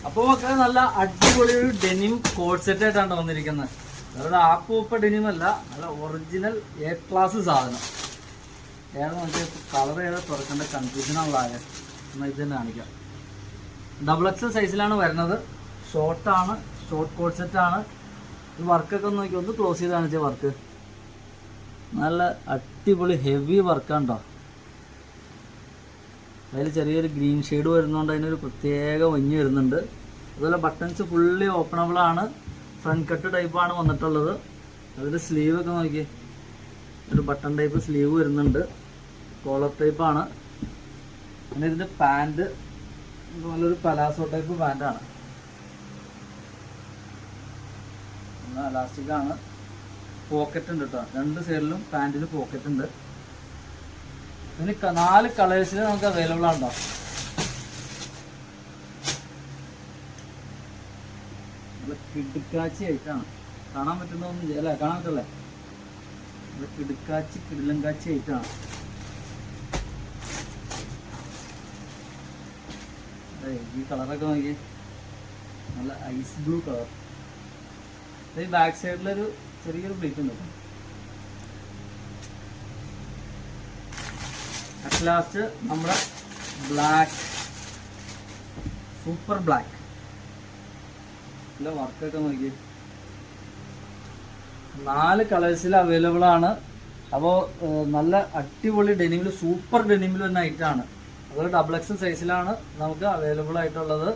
അപ്പൊ മക്കളെ നല്ല അടിപൊളി ഒരു ഡെനിം കോഡ് സെറ്റ് ആയിട്ടാണ് വന്നിരിക്കുന്നത്. വേറെ ആപ്പൂപ്പ ഡെനിം അല്ല, നല്ല ഒറിജിനൽ എ ക്ലാസ് സാധനം. ഏതാ നോക്കിയാൽ കളർ ഏതാ തുറക്കേണ്ട കൺഫ്യൂഷനുള്ള ആകെ. എന്നാൽ ഇത് തന്നെ കാണിക്കാം. XXL സൈസിലാണ് വരുന്നത്. ഷോർട്ടാണ്, ഷോർട്ട് കോഡ് സെറ്റാണ്. ഈ വർക്കൊക്കെ ഒന്ന് നോക്കി, ഒന്ന് ക്ലോസ് ചെയ്ത് കാണിച്ച വർക്ക് നല്ല അടിപൊളി ഹെവി വർക്കാണ് കേട്ടോ. അതിൽ ചെറിയൊരു ഗ്രീൻ ഷെയ്ഡ് വരുന്നതുകൊണ്ട് അതിനൊരു പ്രത്യേക ഭംഗി വരുന്നുണ്ട്. അതുപോലെ ബട്ടൺസ് ഫുള്ളി ഓപ്പണബിൾ ആണ്. ഫ്രണ്ട് കട്ട് ടൈപ്പാണ് വന്നിട്ടുള്ളത്. അതിൽ സ്ലീവ് ഒക്കെ നോക്കി, ഒരു ബട്ടൺ ടൈപ്പ് സ്ലീവ് വരുന്നുണ്ട്. കോളർ ടൈപ്പാണ്. പിന്നെ ഇതിൻ്റെ പാൻറ് നല്ലൊരു പലാസോ ടൈപ്പ് പാൻറ്റാണ്. ഇലാസ്റ്റിക്കാണ്. പോക്കറ്റ് ഉണ്ട് കേട്ടോ, രണ്ട് സൈഡിലും പാൻറ്റിന് പോക്കറ്റ് ഉണ്ട്. ഇതിന് 4 കളേഴ്സിൽ നമുക്ക് അവൈലബിൾ ആണോ. നല്ല കിടുക്കാച്ചി ആയിട്ടാണ്. കാണാൻ പറ്റുന്നൊന്നും അല്ലേ, കാണാൻ പറ്റല്ലേ. നല്ല കിടുക്കാച്ചി കിടിലങ്കാച്ചി ആയിട്ടാണ്. ഈ കളറൊക്കെ നോക്കി, നല്ല ഐസ് ബ്ലൂ കളർ. ഈ ബാക്ക് സൈഡിലൊരു ചെറിയൊരു പ്ലേറ്റ് ഉണ്ട്. അറ്റ് ലാസ്റ്റ് നമ്മുടെ ബ്ലാക്ക്, സൂപ്പർ ബ്ലാക്ക്. ഇല്ല വർക്കൊക്കെ നോക്കി, 4 കളേഴ്സിൽ അവൈലബിൾ ആണ്. അപ്പോൾ നല്ല അടിപൊളി ഡെനിമിൽ, സൂപ്പർ ഡെനിമിൽ ഒരു നൈറ്റാണ്. അതുപോലെ XXL സൈസിലാണ് നമുക്ക് അവൈലബിൾ ആയിട്ടുള്ളത്.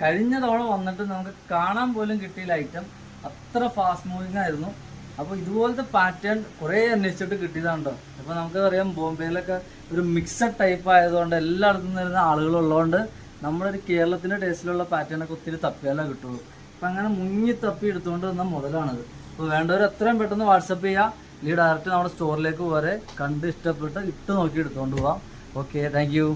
കഴിഞ്ഞ തവണ വന്നിട്ട് നമുക്ക് കാണാൻ പോലും കിട്ടിയില്ല ഐറ്റം. അത്ര ഫാസ്റ്റ് മൂവിങ് ആയിരുന്നു. അപ്പോൾ ഇതുപോലത്തെ പാറ്റേൺ കുറേ അന്വേഷിച്ചിട്ട് കിട്ടിയതാണോ. അപ്പോൾ നമുക്കറിയാം ബോംബെയിലൊക്കെ ഒരു മിക്സഡ് ടൈപ്പ് ആയതുകൊണ്ട് എല്ലായിടത്തും വരുന്ന ആളുകളുള്ളതുകൊണ്ട് നമ്മുടെ ഒരു കേരളത്തിൻ്റെ ടേസ്റ്റിലുള്ള പാറ്റേണൊക്കെ ഒത്തിരി തപ്പിയാലേ കിട്ടുള്ളൂ. അപ്പം അങ്ങനെ മുങ്ങി തപ്പി എടുത്തുകൊണ്ട് വന്ന മുതലാണത്. അപ്പോൾ വേണ്ടവർ എത്രയും പെട്ടെന്ന് വാട്സപ്പ് ചെയ്യുക. ഈ ഡയറക്റ്റ് നമ്മുടെ സ്റ്റോറിലേക്ക് പോരെ, കണ്ട് ഇഷ്ടപ്പെട്ട് ഇട്ട് നോക്കി എടുത്തുകൊണ്ട് പോവാം. Okay, thank you.